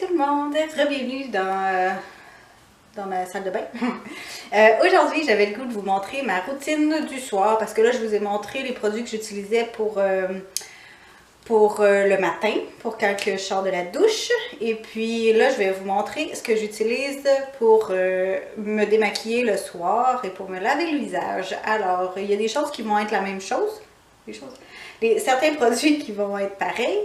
tout le monde, bienvenue dans ma salle de bain. Aujourd'hui, j'avais le goût de vous montrer ma routine du soir parce que là, je vous ai montré les produits que j'utilisais pour le matin, pour quand je sors de la douche. Et puis là, je vais vous montrer ce que j'utilise pour me démaquiller le soir et pour me laver le visage. Alors, il y a des choses qui vont être la même chose, certains produits qui vont être pareils.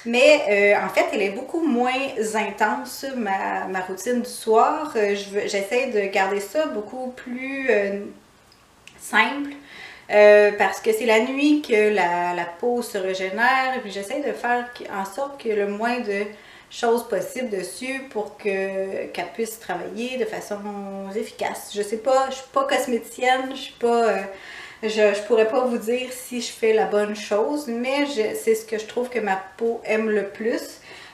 Mais en fait, elle est beaucoup moins intense, ma routine du soir. J'essaie de garder ça beaucoup plus simple parce que c'est la nuit que la peau se régénère. Et puis j'essaie de faire en sorte qu'il y ait le moins de choses possibles dessus pour qu'elle puisse travailler de façon efficace. Je sais pas, je suis pas cosméticienne, je suis pas... Je pourrais pas vous dire si je fais la bonne chose, mais c'est ce que je trouve que ma peau aime le plus.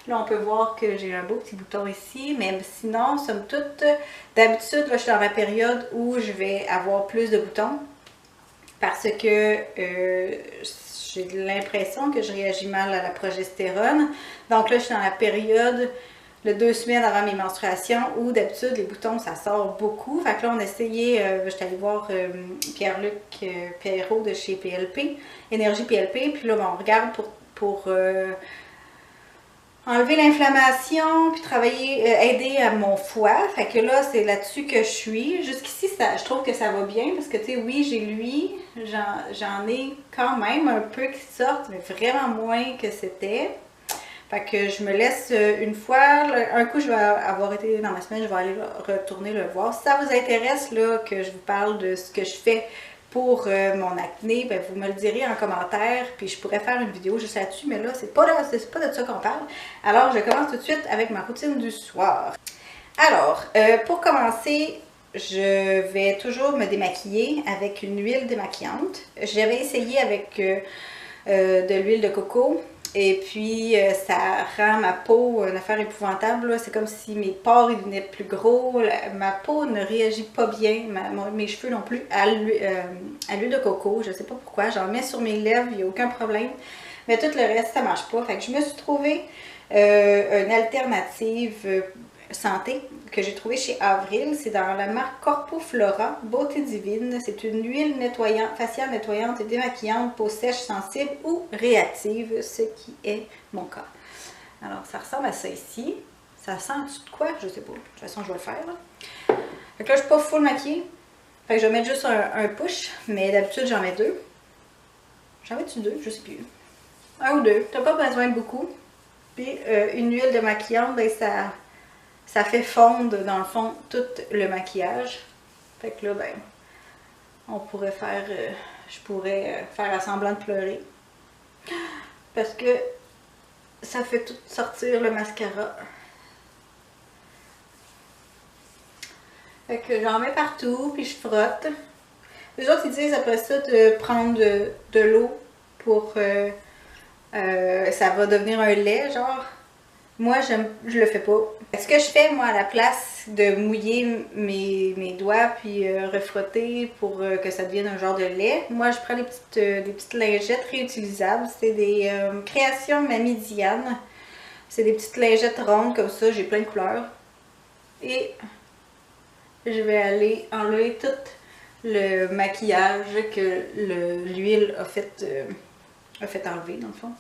Là, on peut voir que j'ai un beau petit bouton ici, mais sinon, somme toute, d'habitude, là, je suis dans la période où je vais avoir plus de boutons parce que j'ai l'impression que je réagis mal à la progestérone. Donc là, je suis dans la période... le 2 semaines avant mes menstruations, où d'habitude les boutons ça sort beaucoup. Fait que là on a essayé, j'étais allée voir Pierre-Luc Pierrot de chez PLP, Énergie PLP, puis là on regarde pour enlever l'inflammation, puis travailler, aider à mon foie. Fait que là c'est là-dessus que je suis. Jusqu'ici je trouve que ça va bien, parce que tu sais, oui j'ai l'huile, j'en ai quand même un peu qui sortent, mais vraiment moins que c'était. Fait que je me laisse une fois, un coup je vais avoir été dans ma semaine, je vais aller retourner le voir. Si ça vous intéresse là, que je vous parle de ce que je fais pour mon acné, ben, vous me le direz en commentaire, puis je pourrais faire une vidéo juste là-dessus, mais là, c'est pas de ça qu'on parle. Alors, je commence tout de suite avec ma routine du soir. Alors, pour commencer, je vais toujours me démaquiller avec une huile démaquillante. J'avais essayé avec de l'huile de coco. Et puis, ça rend ma peau une affaire épouvantable. C'est comme si mes pores devenaient plus gros. Ma peau ne réagit pas bien, mes cheveux non plus, à l'huile de coco. Je ne sais pas pourquoi. J'en mets sur mes lèvres, il n'y a aucun problème. Mais tout le reste, ça ne marche pas. Fait que je me suis trouvé une alternative santé que j'ai trouvée chez Avril. C'est dans la marque Corpo Flora, Beauté Divine. C'est une huile faciale nettoyante et démaquillante, peau sèche, sensible ou réactive, ce qui est mon cas. Alors, ça ressemble à ça ici. Ça sent de quoi? Je sais pas. De toute façon, je vais le faire. Là. Fait que là, je suis pas full maquillée. Fait que je vais mettre juste un push, mais d'habitude, j'en mets deux. J'en mets-tu deux? Je sais plus. Un ou deux. T'as pas besoin de beaucoup. Puis, une huile démaquillante, ben ça fait fondre, dans le fond, tout le maquillage. Fait que là, ben, on pourrait faire... je pourrais faire semblant de pleurer. Parce que ça fait tout sortir le mascara. Fait que j'en mets partout, puis je frotte. Les autres, ils disent après ça de prendre de l'eau pour... ça va devenir un lait, genre... Moi, je le fais pas. Ce que je fais, moi, à la place de mouiller mes doigts puis refrotter pour que ça devienne un genre de lait, moi, je prends des petites lingettes réutilisables. C'est des créations Mamie Diane. C'est des petites lingettes rondes comme ça, j'ai plein de couleurs. Et je vais aller enlever tout le maquillage que l'huile a fait enlever, dans le fond.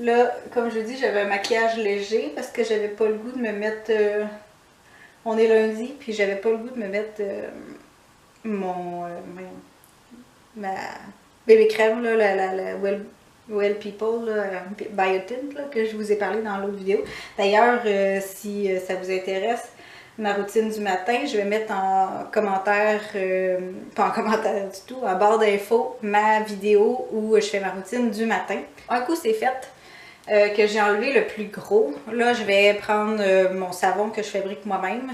Là, comme je vous dis, j'avais un maquillage léger parce que j'avais pas le goût de me mettre... on est lundi, puis j'avais pas le goût de me mettre ma bébé crème, là, la Well People, là, Biotint, là, que je vous ai parlé dans l'autre vidéo. D'ailleurs, si ça vous intéresse, ma routine du matin, je vais mettre en commentaire, pas en commentaire du tout, en barre d'infos, ma vidéo où je fais ma routine du matin. Un coup, c'est fait. Que j'ai enlevé le plus gros. Là, je vais prendre mon savon que je fabrique moi-même.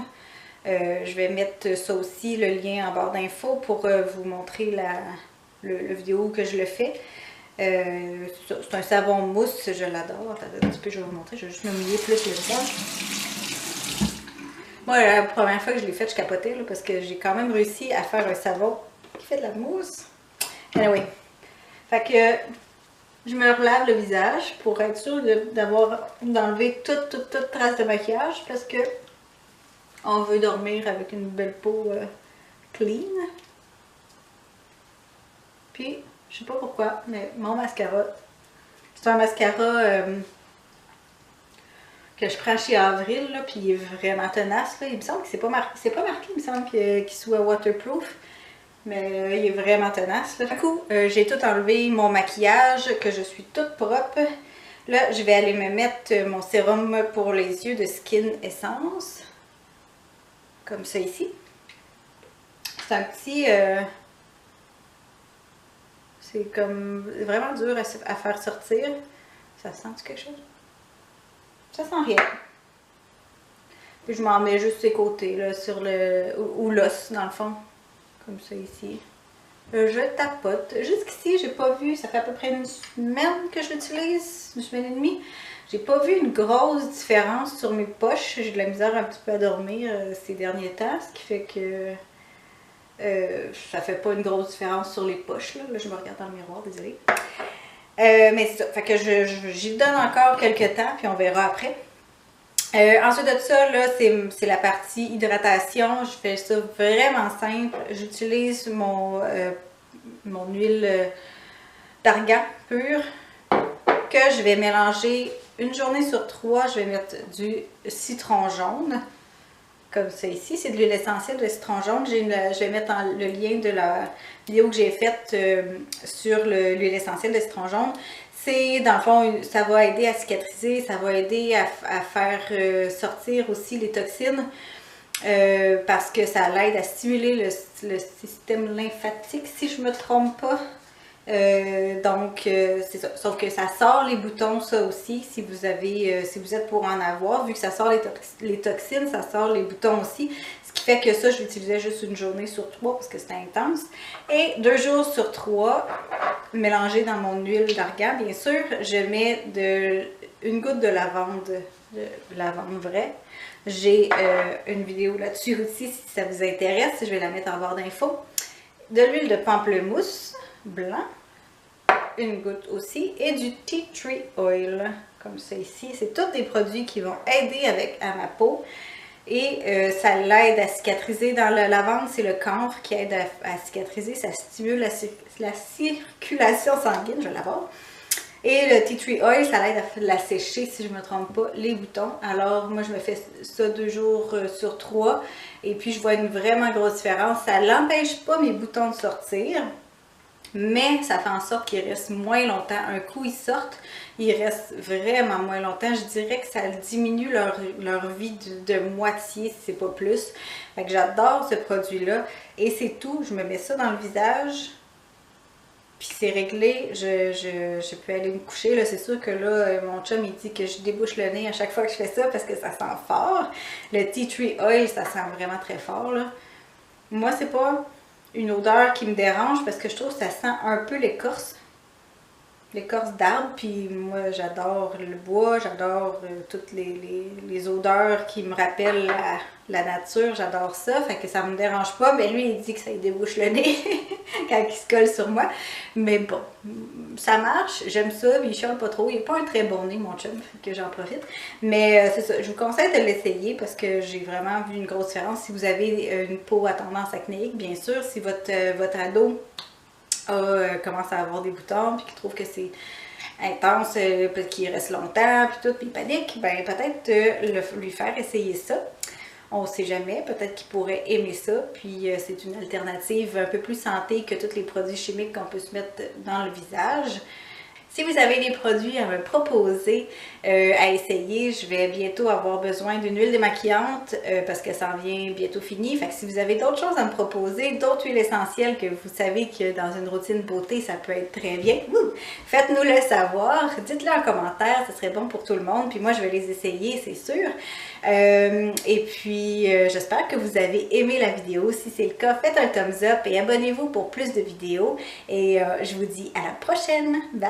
Je vais mettre ça aussi, le lien en barre d'infos pour vous montrer le vidéo que je le fais. C'est un savon mousse, je l'adore. Attendez un petit peu, je vais vous montrer. Je vais juste me mouiller plus le visage. Moi, la première fois que je l'ai fait, je capotais là, parce que j'ai quand même réussi à faire un savon qui fait de la mousse. Anyway. Fait que je me relave le visage pour être sûre d'enlever toute trace de maquillage parce que on veut dormir avec une belle peau clean. Puis, je sais pas pourquoi, mais mon mascara, c'est un mascara que je prends chez Avril, là, puis il est vraiment tenace. Là. Il me semble que c'est pas marqué, il me semble qu'il soit waterproof, mais il est vraiment tenace. Là. Du coup, j'ai tout enlevé mon maquillage, que je suis toute propre. Là, je vais aller me mettre mon sérum pour les yeux de Skin Essence, comme ça ici. C'est un petit... c'est comme vraiment dur à faire sortir. Ça sent quelque chose? Ça sent rien. Puis je m'en mets juste ses côtés, là, sur le... ou l'os, dans le fond. Comme ça ici. Je tapote. Jusqu'ici, j'ai pas vu, ça fait à peu près une semaine que je l'utilise, une semaine et demie. J'ai pas vu une grosse différence sur mes poches. J'ai de la misère un petit peu à dormir ces derniers temps, ce qui fait que ça fait pas une grosse différence sur les poches. Là, je me regarde dans le miroir, désolée. Mais c'est ça, fait que j'y donne encore quelques temps, puis on verra après. Ensuite de ça, là, c'est la partie hydratation. Je fais ça vraiment simple. J'utilise mon huile d'argan pure que je vais mélanger une journée sur 3. Je vais mettre du citron jaune. Comme ça ici, c'est de l'huile essentielle de citron jaune. Je vais mettre le lien de la vidéo que j'ai faite sur l'huile essentielle de citron jaune. C'est, dans le fond, ça va aider à cicatriser, ça va aider à faire sortir aussi les toxines parce que ça l'aide à stimuler le système lymphatique, si je ne me trompe pas. Donc, c'est ça. Sauf que ça sort les boutons, ça aussi, si vous êtes pour en avoir. Vu que ça sort les toxines, ça sort les boutons aussi. Ce qui fait que ça, je l'utilisais juste une journée sur 3 parce que c'était intense. Et 2 jours sur 3, mélangé dans mon huile d'argan, bien sûr, je mets une goutte de lavande vraie. J'ai une vidéo là-dessus aussi si ça vous intéresse. Je vais la mettre en barre d'infos. De l'huile de pamplemousse blanc, une goutte aussi, et du tea tree oil, comme ça ici. C'est tous des produits qui vont aider à ma peau et ça l'aide à cicatriser. Dans la lavande, c'est le camphre qui aide à cicatriser, ça stimule la circulation sanguine, je vais l'avoir. Et le tea tree oil, ça l'aide à la sécher, si je ne me trompe pas, les boutons. Alors, moi, je me fais ça 2 jours sur 3 et puis je vois une vraiment grosse différence. Ça n'empêche pas mes boutons de sortir, mais ça fait en sorte qu'ils restent moins longtemps. Un coup, ils sortent, ils restent vraiment moins longtemps. Je dirais que ça diminue leur vie de moitié, si c'est pas plus. Fait que j'adore ce produit-là. Et c'est tout. Je me mets ça dans le visage. Puis c'est réglé. Je peux aller me coucher. Là, c'est sûr que là, mon chum, il dit que je débouche le nez à chaque fois que je fais ça parce que ça sent fort. Le tea tree oil, ça sent vraiment très fort, là. Moi, c'est pas une odeur qui me dérange parce que je trouve que ça sent un peu l'écorce d'arbre, puis moi j'adore le bois, j'adore toutes les odeurs qui me rappellent la nature, j'adore ça, fait que ça me dérange pas, mais lui il dit que ça lui débouche le nez quand il se colle sur moi, mais bon, ça marche, j'aime ça, il chiale pas trop, il n'est pas un très bon nez mon chum, fait que j'en profite, mais c'est ça, je vous conseille de l'essayer parce que j'ai vraiment vu une grosse différence. Si vous avez une peau à tendance acnéique, bien sûr, si votre ado commence à avoir des boutons puis qu'il trouve que c'est intense, qu'il reste longtemps puis tout, puis il panique, ben peut-être lui faire essayer ça. On ne sait jamais, peut-être qu'il pourrait aimer ça, puis c'est une alternative un peu plus santé que tous les produits chimiques qu'on peut se mettre dans le visage. Si vous avez des produits à me proposer, à essayer, je vais bientôt avoir besoin d'une huile démaquillante parce que ça en vient bientôt fini. Fait que si vous avez d'autres choses à me proposer, d'autres huiles essentielles que vous savez que dans une routine beauté, ça peut être très bien, faites-nous le savoir. Dites-le en commentaire, ce serait bon pour tout le monde. Puis moi, je vais les essayer, c'est sûr. Et puis, j'espère que vous avez aimé la vidéo. Si c'est le cas, faites un thumbs up et abonnez-vous pour plus de vidéos. Et je vous dis à la prochaine. Bye!